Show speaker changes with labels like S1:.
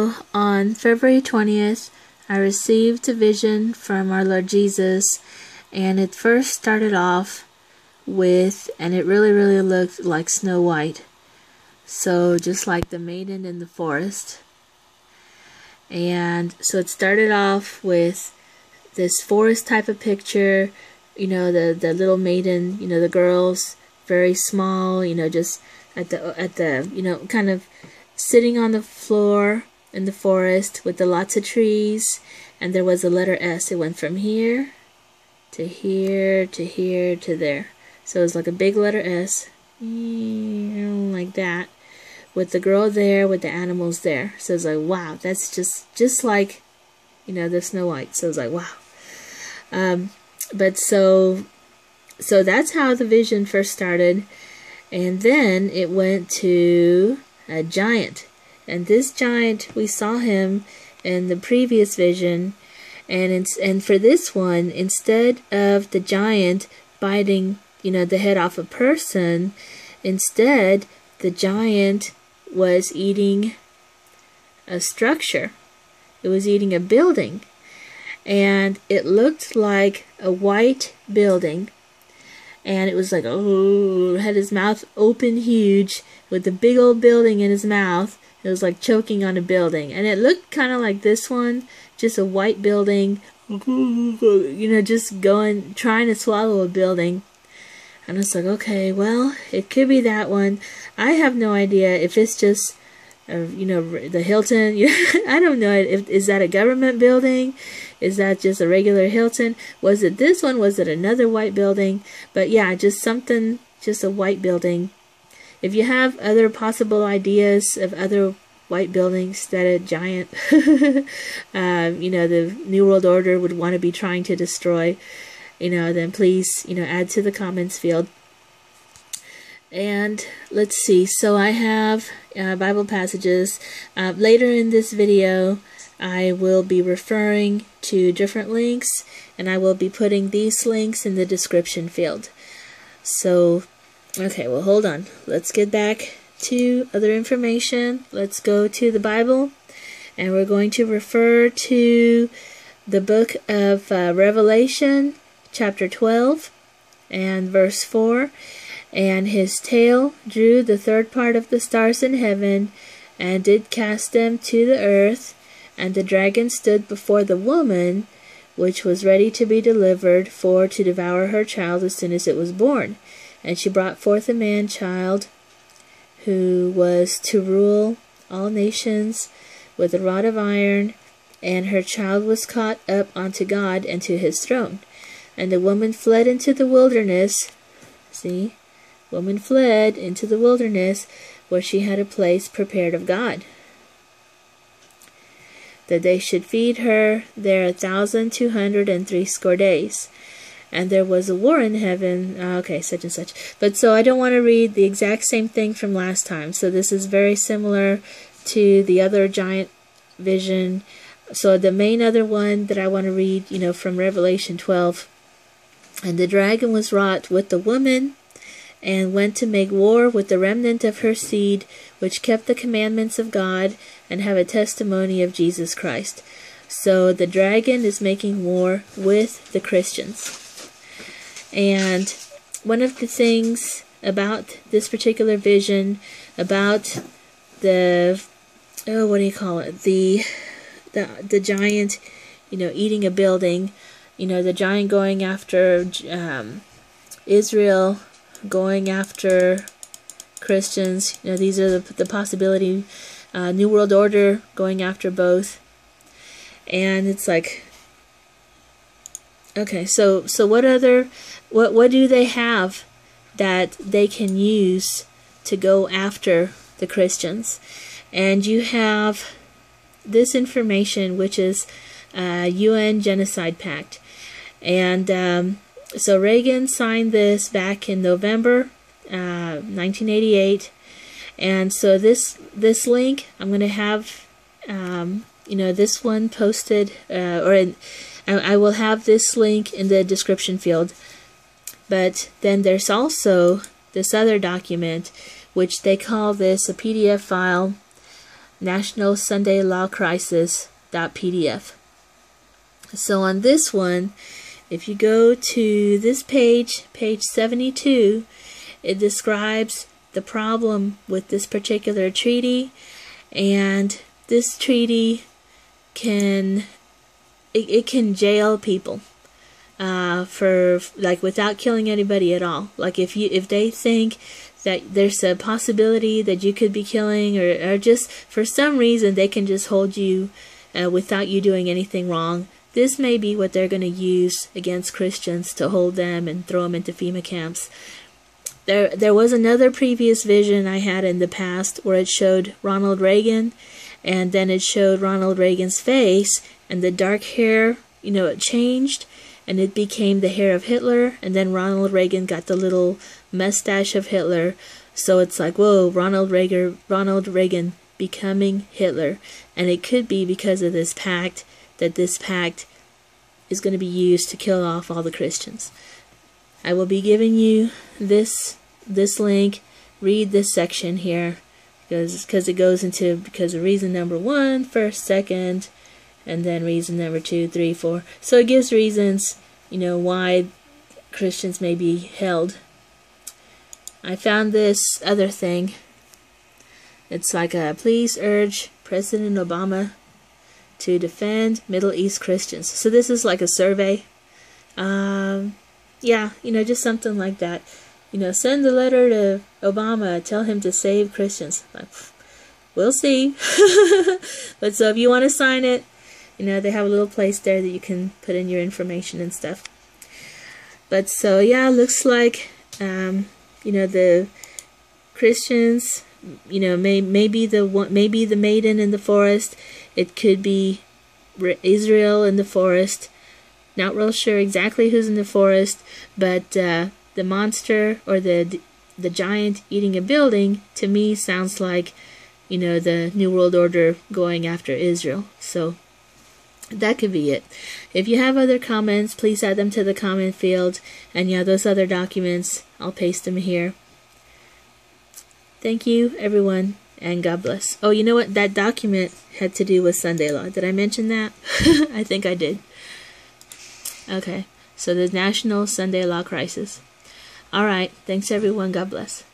S1: So on February 20th, I received a vision from our Lord Jesus, and it first started off with, and it really looked like Snow White. So just like the maiden in the forest. And so it started off with this forest type of picture, you know, the little maiden, you know, the girls, very small, you know, just at the you know, kind of sitting on the floor in the forest with the lots of trees, and there was a letter S. It went from here to here to here to there. So it was like a big letter S, like that, with the girl there, with the animals there. So it's like, wow, that's just like, you know, the Snow White. So it's like, wow. But so that's how the vision first started, and then it went to a giant. And this giant, we saw him in the previous vision, and for this one, instead of the giant biting, you know, the head off a person, instead the giant was eating a structure. It was eating a building, and it looked like a white building, and it was like, oh, had his mouth open huge with the big old building in his mouth. It was like choking on a building, and it looked kind of like this one, just a white building, you know, just trying to swallow a building. And it's like, okay, well, it could be that one. I have no idea if it's just, you know, the Hilton. I don't know. Is that a government building? Is that just a regular Hilton? Was it this one? Was it another white building? But yeah, just something, just a white building. If you have other possible ideas of other white buildings that a giant, you know, the New World Order would want to be trying to destroy, you know, then please, you know, add to the comments field. And let's see, so I have Bible passages. Later in this video, I will be referring to different links, and I will be putting these links in the description field. So, okay, well, hold on. Let's get back to other information. Let's go to the Bible, and we're going to refer to the book of Revelation, chapter 12 and verse 4. And his tail drew the third part of the stars in heaven, and did cast them to the earth. And the dragon stood before the woman, which was ready to be delivered, for to devour her child as soon as it was born. And she brought forth a man-child, who was to rule all nations with a rod of iron, and her child was caught up unto God and to his throne. And the woman fled into the wilderness. See? Woman fled into the wilderness, where she had a place prepared of God, that they should feed her there 1,260 days. And there was a war in heaven. Okay, such and such. But so I don't want to read the exact same thing from last time. So this is very similar to the other giant vision. So the main other one that I want to read, you know, from Revelation 12. And the dragon was wroth with the woman, and went to make war with the remnant of her seed, which kept the commandments of God, and have a testimony of Jesus Christ. So the dragon is making war with the Christians. And one of the things about this particular vision, about the, what do you call it, the giant, you know, eating a building, you know, the giant going after Israel, going after Christians, you know, these are the possibility, New World Order going after both. And it's like, okay, so what do they have that they can use to go after the Christians? And you have this information, which is UN Genocide Pact. And so Reagan signed this back in November 1988. And so this link, I'm going to have you know, this one posted, I will have this link in the description field. But then there's also this other document, which they call this a PDF file, National Sunday Law Crisis.pdf. So on this one, if you go to this page, page 72, it describes the problem with this particular treaty, and this treaty can jail people for, like, without killing anybody at all. Like if they think that there's a possibility that you could be killing, or just for some reason they can just hold you without you doing anything wrong. This may be what they're going to use against Christians to hold them and throw them into FEMA camps. There was another previous vision I had in the past where it showed Ronald Reagan, and then it showed Ronald Reagan's face, and the dark hair, you know, it changed, and it became the hair of Hitler, and then Ronald Reagan got the little mustache of Hitler. So it's like, whoa, Ronald Reagan becoming Hitler. And it could be because of this pact, that this pact is going to be used to kill off all the Christians. I will be giving you this link. Read this section here, because it goes into, because of reason number 1, first, second, and then reason number 2, 3, 4. So it gives reasons, you know, why Christians may be held. I found this other thing. It's like a please urge President Obama to defend Middle East Christians. So this is like a survey. Yeah, you know, just something like that. You know, send a letter to Obama, tell him to save Christians. Like, we'll see. But so if you want to sign it, you know, they have a little place there that you can put in your information and stuff. But so, yeah, looks like, you know, the Christians, you know, maybe the Maiden in the forest. It could be Israel in the forest. Not real sure exactly who's in the forest, but the monster or the giant eating a building, to me sounds like, you know, the New World Order going after Israel. So that could be it. If you have other comments, please add them to the comment field. And yeah, those other documents, I'll paste them here. Thank you, everyone, and God bless. Oh, you know what? That document had to do with Sunday law. Did I mention that? I think I did. Okay, so the National Sunday Law Crisis. All right, thanks, everyone. God bless.